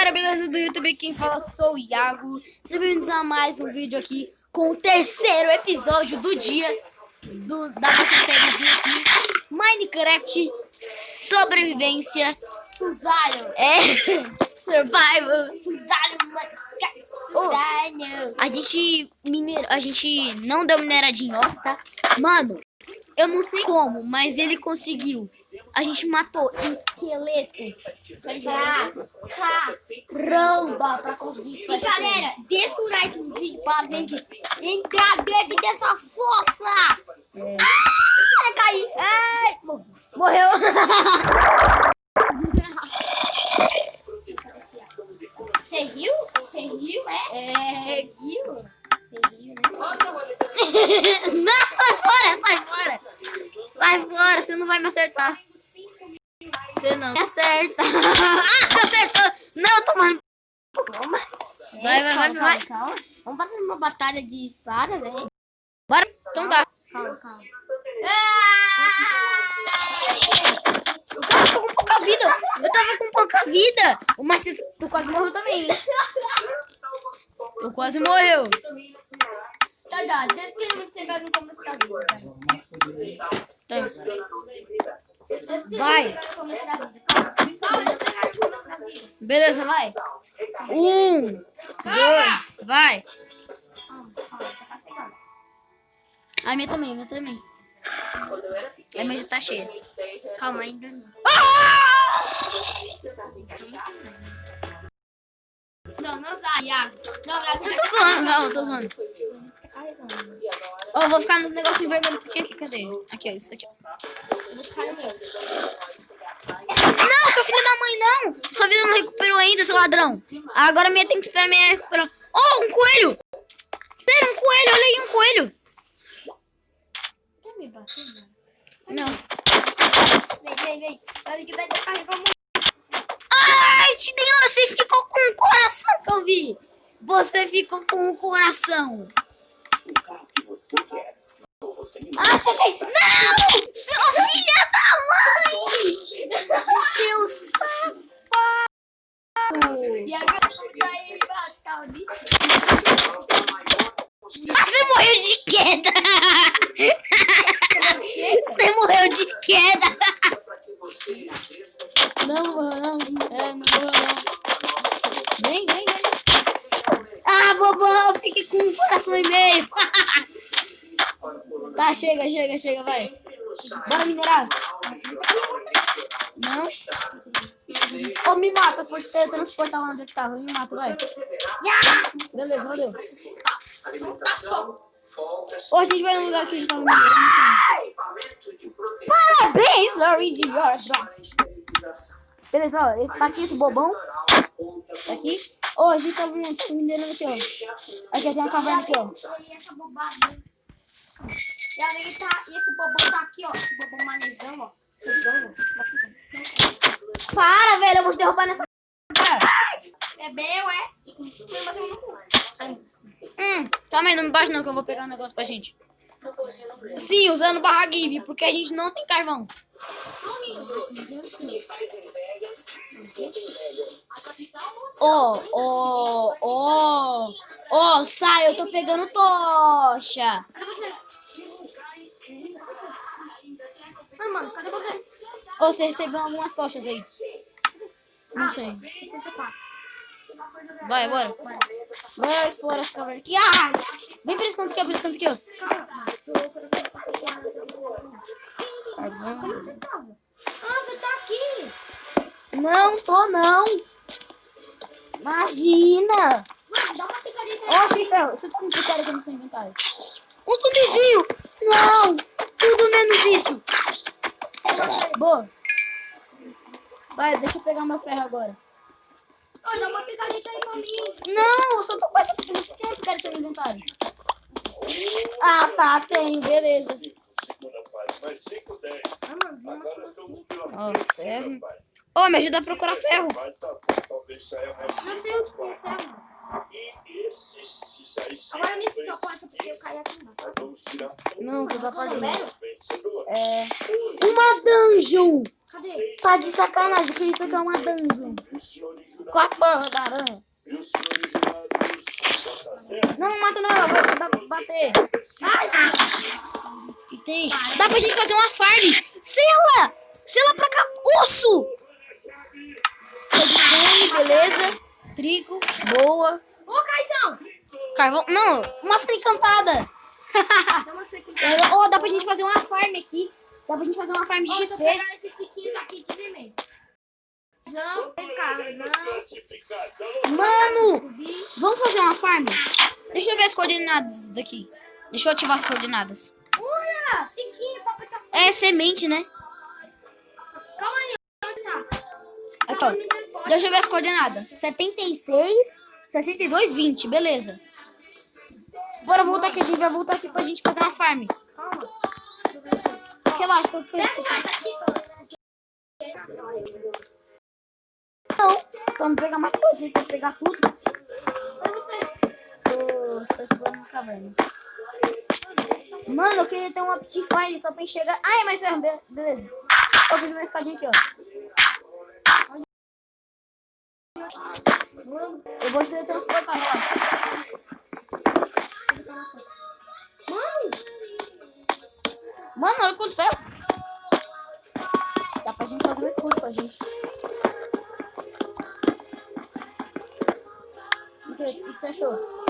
galera, beleza do YouTube? Quem fala sou o Iago. Sejam bem-vindos a mais um vídeo aqui com o terceiro episódio do dia da nossa sériezinha aqui, Minecraft Sobrevivência Survival. Survival. A gente não deu mineradinho, ó, tá? Mano, eu não sei como, mas ele conseguiu. A gente matou esqueleto caramba pra conseguir fazer. E galera, deixa o like no vídeo pra gente entrar dentro dessa fossa. Ai, caí. Ai, morreu. Você riu? Você riu, é? Riu, né? Não, sai fora. Sai fora, você não vai me acertar. Você não me acerta. Você acertou. Não, tomando. Vai. Calma. Vamos fazer uma batalha de espada, velho. Bora. Então tá. Calma. O cara ficou com pouca vida. Eu tava com pouca vida. Mas tu quase morreu também, hein? Tu quase morreu. Tá. Deve ter muito chegado no começo da vida, Tá. Vai. Vai. Calma, deve chegar no começo da vida. Beleza, vai. 1, 2, vai. Calma, tá chegando. A minha também. A minha já tá cheia. Calma, ainda não. Não dá, Iago. Não, Iago. Eu tô zoando, não, tô zoando. Tá carregando. Ó, eu vou ficar no negócio vermelho que tinha aqui, cadê? Aqui, ó, isso aqui. Vou ficar no meu. Não, seu filho da mãe, não! Sua vida não recuperou ainda, seu ladrão. Agora a minha tem que esperar a minha recuperar. Oh, um coelho! Espera, um coelho, olha aí, um coelho. Tá me batendo? Não. Vem. Olha que tá carregando muito. Ai, Tideon, você ficou com o coração que eu vi. Você ficou com o coração. Achei. Não! Seu filho da mãe! Seu safado! E agora tá aí, Batalha. Você morreu de queda! Você morreu de queda! Não. Não morreu. Vem. Ah, bobão, fique com um coração e meio. Tá, chega, vai. Bora minerar. Não? Ô, me mata, pode transportar lá onde é que tava. Me mata, vai. Beleza, valeu. Ô, a gente vai no lugar que a gente tava minerando. Parabéns, Luigi. Beleza, ó, tá aqui esse bobão. Tá aqui. Ó, a gente tava minerando aqui, ó. Aqui tem uma caverna aqui, ó. E essa bobada. E aí e esse bobão tá aqui, ó. Esse bobão manezão, ó. Para, velho, eu vou te derrubar nessa. É meu, é? Mas eu não vou. Calma aí, não me bate não que eu vou pegar um negócio pra gente. Sim, usando barra give, porque a gente não tem carvão. Ó, sai, eu tô pegando tocha. Mano, cadê você? Ou você recebeu algumas tochas aí? Não sei. 64. Vai, bora. Bora explorar essa caverna aqui. Vem pra esse canto aqui, ó. Calma. Carvão. Como você tava? Você tá aqui. Não tô, não. Imagina. Mano, dá uma picadinha aí. Ó, Chifel, você tá com picada aqui no seu inventário. Um zumbizinho. Não. Tudo menos isso. Boa. Vai, deixa eu pegar meu ferro agora. Dá uma picadinha aí pra mim. Não, eu só tô com essa. Você tem uma picareta no inventário? Ah, tá, tenho, beleza. Mano, vi uma assim. Ó, ferro. Ô, me ajuda a procurar ferro. Não sei onde tem esse mano. Agora eu me sinto a porta porque eu caí aqui embaixo. Não, você tá Tô no perdendo. velho? Uma dungeon. Cadê? Tá de sacanagem que isso aqui é uma dungeon. Com a porra da aranha. Não mata não, eu vou te bater. Ai, O que tem? Dá pra gente fazer uma farm. Sela! Sela pra cá. Osso! Redstone, beleza. Trigo, boa. ô, Caizão. Carvão. Não, maçã encantada. Dá uma sequência. Oh, dá pra gente fazer uma farm aqui. Dá pra gente fazer uma farm de Ó, tô XP. pegando esse skin aqui de vermelho. Carvão. Mano, vamos fazer uma farm? Deixa eu ver as coordenadas daqui. Deixa eu ativar as coordenadas. Olha, skin, o papai tá foda. É semente, né? Calma aí, onde tá? Então, deixa eu ver as coordenadas. 76, 62, 20. Beleza. Bora voltar aqui. A gente vai voltar aqui pra gente fazer uma farm. Calma. Relaxa. Qualquer coisa. Pega o aqui, Não. Então não pegar mais coisas. Tem que pegar tudo. pra você. Tô explorando a caverna. Mano, eu queria ter um Optifine só pra enxergar. Ah, é mais ferro. Beleza. Eu fiz uma escadinha aqui, ó. Eu vou te teletransportar, relaxa. Mano, olha quanto ferro. Dá pra gente fazer um escudo pra gente. O que você achou?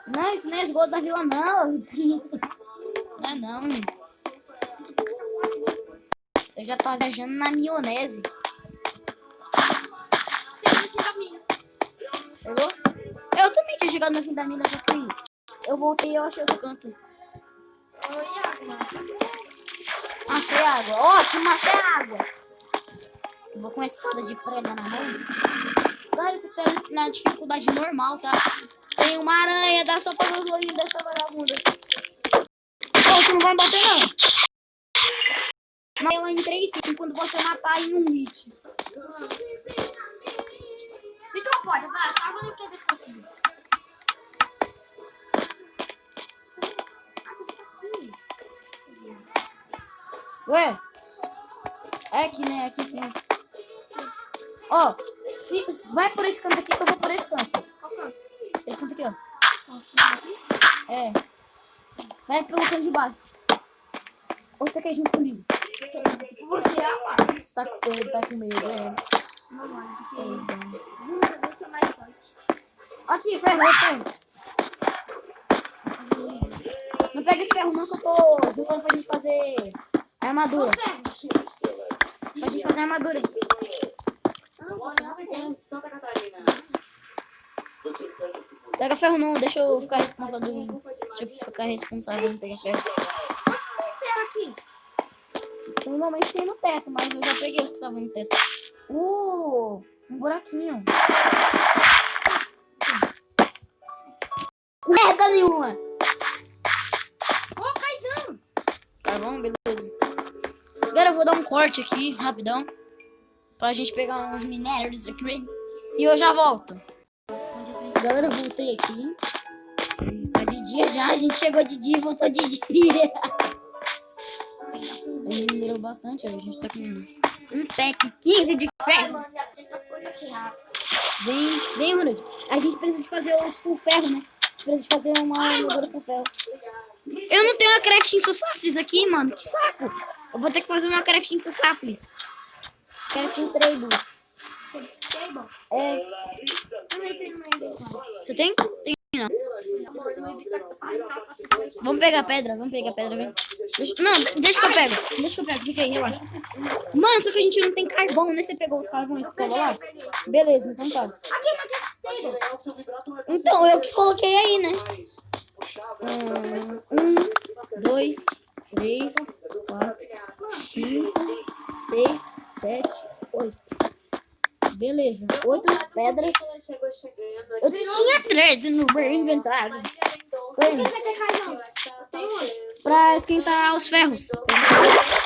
Não, isso não é esgoto da vila, não. Não é não. Você já tá viajando na maionese. Pegou? Eu também tinha chegado no fim da mina, só que eu voltei e eu achei outro canto. Achei água. Ótimo, achei água. Eu vou com a espada de preda na mão. Galera, você tá na dificuldade normal, tá? Tem uma aranha, dá só pra ver os olhinhos dessa vagabunda. Oh, tu não vai me bater, não. Mas eu entrei sim quando você matar em um hit. Então pode, vai. Só quando eu quero deixar subir. Ah, você tá aqui. Ué? É aqui, né? Aqui sim. Ó, vai por esse canto aqui que eu vou por esse canto. Qual canto? Esse canto aqui, ó. É. Vai pelo canto de baixo. Ou você quer ir junto comigo? Você é a Tá com medo, é. mamãe, porque junto a gente é mais forte. Aqui, ferro. Não pega esse ferro não que eu tô juntando pra gente fazer a armadura. Você? Pra gente fazer a armadura. Pega ferro não, deixa eu ficar responsável. Deixa eu ficar responsável em pegar ferro. Onde tem serra aqui? Normalmente tem no teto, mas eu já peguei os que estavam no teto. Um buraquinho. Merda nenhuma. Ô, Caizão. Tá bom, beleza. Agora eu vou dar um corte aqui, rapidão. Pra gente pegar uns minérios aqui. E eu já volto. Galera, eu voltei aqui. Tá de dia já, a gente chegou de dia e voltou de dia. A gente minerou bastante, a gente tá com um pack 15 de Ai, ferro. mano, minha teta toda aqui rápido. Vem, Ronald. A gente precisa de fazer os full ferro, né? A gente precisa de fazer uma armadura full ferro. Eu não tenho uma crafting susaflis aqui, mano. Que saco. Eu vou ter que fazer uma crafting susaflis. Crafting tables. Table? É. Também tem no meio. Você tem? Tem não. Amor, no meio tá... Vamos pegar pedra, vem. Deixa que eu pego. Fica aí, relaxa. Mano, só que a gente não tem carvão, né? Você pegou os carvões que estavam lá? Peguei. Beleza, então tá. Aqui, mas esse table. Então, eu que coloquei aí, né? 1, 2, 3, 4, 5, 6, 7, 8. Beleza, 8 pedras. Eu tinha 13 no meu inventário. O que você quer, Caizão? Tem um. Pra esquentar os ferros.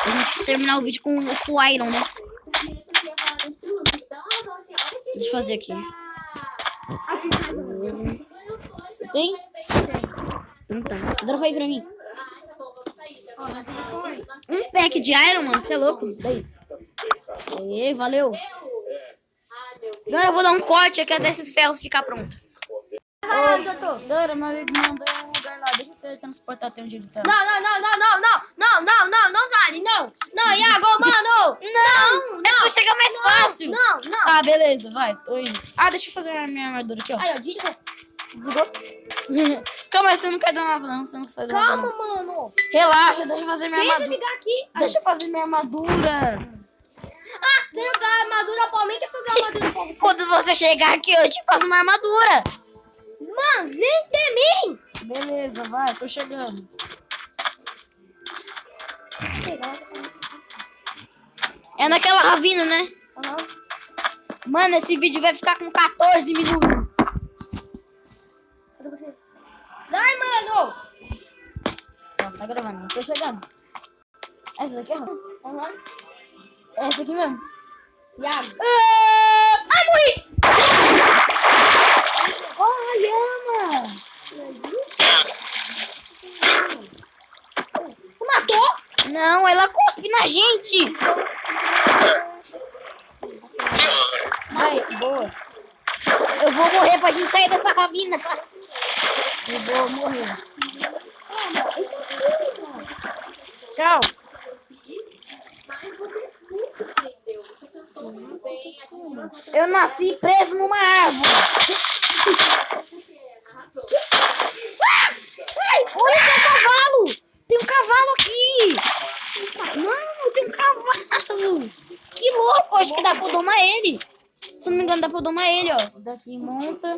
A gente terminar o vídeo com o full iron, né? Deixa eu fazer aqui. Aqui, Caizão. Você tem? Então, dropa aí pra mim. Um pack de Iron, mano. Você é louco? Daí. Aê, valeu. Agora eu vou dar um corte aqui até esses ferros ficar prontos. Dora, meu amigo mandou um lugar lá. Deixa eu teletransportar até onde ele tá. Não, Zari, não, Iago, mano, não, Vou chegar mais fácil. não. Ah, beleza, vai, tô indo. Ah, deixa eu fazer a minha armadura aqui, ó. Aí, ó, desligou. Desligou? Calma aí, você não quer dar uma não, você não sai da Calma, mano. Relaxa, deixa eu fazer minha Deixa eu armadura. ligar aqui. Deixa eu fazer minha armadura. Ah, você não dá armadura pra mim, que tu dá armadura pra você. Quando você chegar aqui, eu te faço uma armadura. Mano, vem de mim. Beleza, vai, tô chegando. É naquela ravina, né? Aham. Mano, esse vídeo vai ficar com 14 minutos. Cadê você? Vai, mano. Tá gravando, tô chegando. Essa daqui é rosa. Aham. Essa aqui mesmo. Iago. Ai, morri! Olha, mano! Matou? Não, ela cospe na gente! Vai, boa. Eu vou morrer pra gente sair dessa ravina, tá? Eu vou morrer. Tchau. Eu nasci preso numa árvore. Ai, olha, tem um cavalo! Tem um cavalo aqui! Mano, tem um cavalo! Que louco! Acho que dá pra domar ele. Se não me engano, dá pra domar ele, ó. Daqui monta.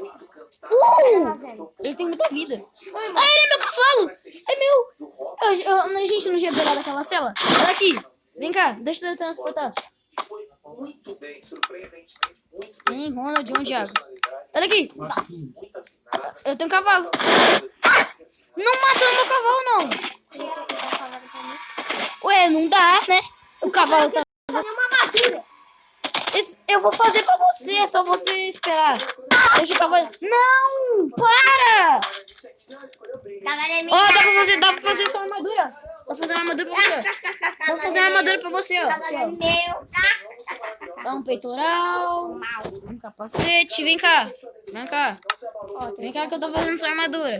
Ele tem muita vida. Ah, ele é meu cavalo! É meu! A gente não tinha pegado aquela cela? Olha aqui. Vem cá, deixa eu transportar. Vem, Ronald, onde é? Olha aqui. Eu tenho um cavalo. Não matou meu cavalo, não. Ué, não dá, né? O cavalo tá... Eu vou fazer pra você, é só você esperar. Deixa o cavalo... Não! Para! Ó, dá pra fazer sua armadura. Dá pra fazer uma armadura pra você. Vou fazer uma armadura pra você, ó. Aqui, ó. Dá um peitoral. Um capacete. Vem cá. Vem cá. Vem cá que eu tô fazendo sua armadura.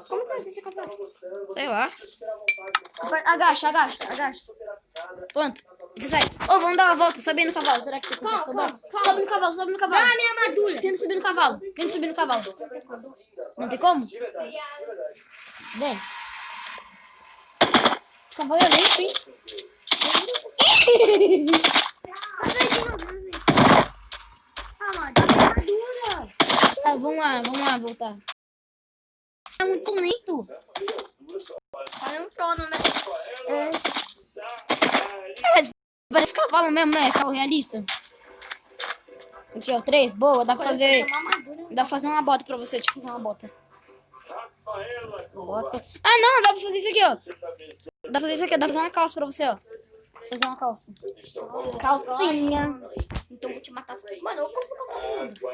Como você deixa o cavalo? Sei lá. Agacha. Pronto. Você sai. Ô, vamos dar uma volta. Sobe aí no cavalo. Será que você consegue subir? Sobe no cavalo, sobe no cavalo. Dá a minha armadura. Tenta subir no cavalo. Tenta subir no cavalo. Não tem como? Vem. Esse cavalo é lento, hein? Dá a minha armadura. Ah, vamos lá, voltar. É muito lento. Tá um trono, né? Mas parece cavalo mesmo, né? Cavalo realista. Aqui, ó, 3. Boa, dá pra fazer... Dá pra fazer uma bota pra você. Deixa eu fazer uma bota. Bota. Ah, não, dá pra fazer isso aqui, ó. Dá pra fazer isso aqui, dá pra fazer uma calça pra você, ó. Fazer uma calça. Calcinha. Então vou te matar. Mano, eu consigo.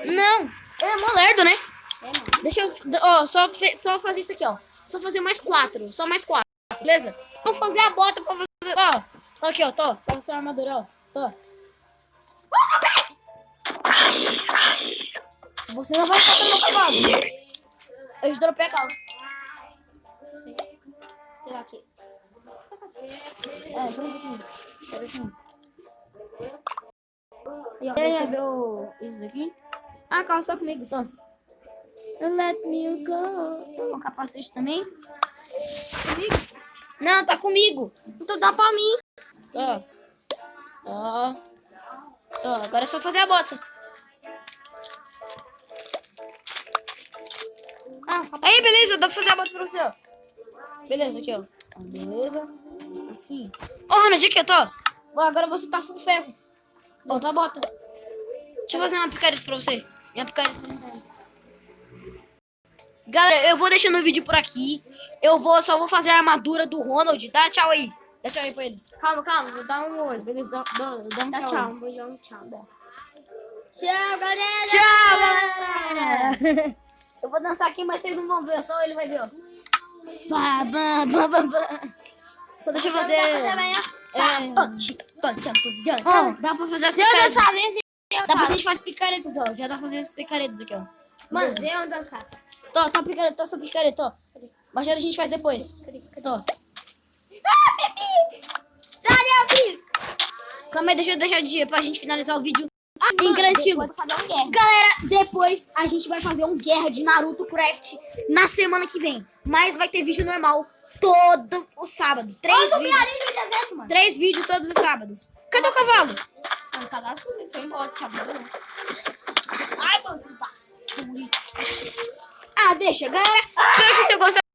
Não, é mó lerdo, né? É, mano. Deixa eu... Ó, só fazer isso aqui, ó. Só fazer mais 4. Só mais 4, beleza? Vou fazer a bota pra fazer... Ó, aqui, ó, tô. Só sua armadura, ó. Tô. Você não vai ficar no meu cavalo. Eu te dropei a calça. Vou pegar aqui. É, por aqui. Pera assim. E ó, você recebeu isso daqui? Ah, a calça tá comigo, tô. Let me go. Tô com o capacete também. Comigo? Não, tá comigo. Então dá pra mim. Tô, agora é só fazer a bota. Aí, beleza, dá pra fazer a bota pra você, ó. Beleza, aqui, ó. Beleza. Assim. Ô, Ronald, aqui, eu tô. Ó, agora você tá full ferro. Bota a bota. Deixa eu fazer uma picareta pra você. Minha picareta não. Galera, eu vou deixando o vídeo por aqui. Só vou fazer a armadura do Ronald. Dá tchau aí. Dá tchau aí pra eles. Calma, vou dar um oi. Beleza, dá um Dá tchau. tchau. Vou dar um tchau. Tchau, galera. Tchau, galera. Eu vou dançar aqui, mas vocês não vão ver, só ele vai ver, ó. Bá, bá, bá, bá, bá. Só deixa eu fazer... Ó, dá pra fazer as Eu picaretas. dançar, vem Dá pra gente fazer picaretas, ó. Já dá pra fazer as picaretas aqui, ó. Mano, vem eu dançar. Tá picareta, tá sua picareta, ó. Baixada a gente faz depois. Tô. Ah, bebi! Cadê a bis? Calma aí, deixa eu deixar de pra gente finalizar o vídeo em Mano, grande estilo. depois fazer um guerra. Galera, depois a gente vai fazer um guerra de Naruto Craft na semana que vem. Mas vai ter vídeo normal todo o sábado. 3 vídeos. Ali no deserto, mano. 3 vídeos todos os sábados. Cadê o cavalo? Mano, cadastro sem bote, abandonou. Ai, mano, você tá. Ah, deixa. Galera, espero que vocês tenham gostado.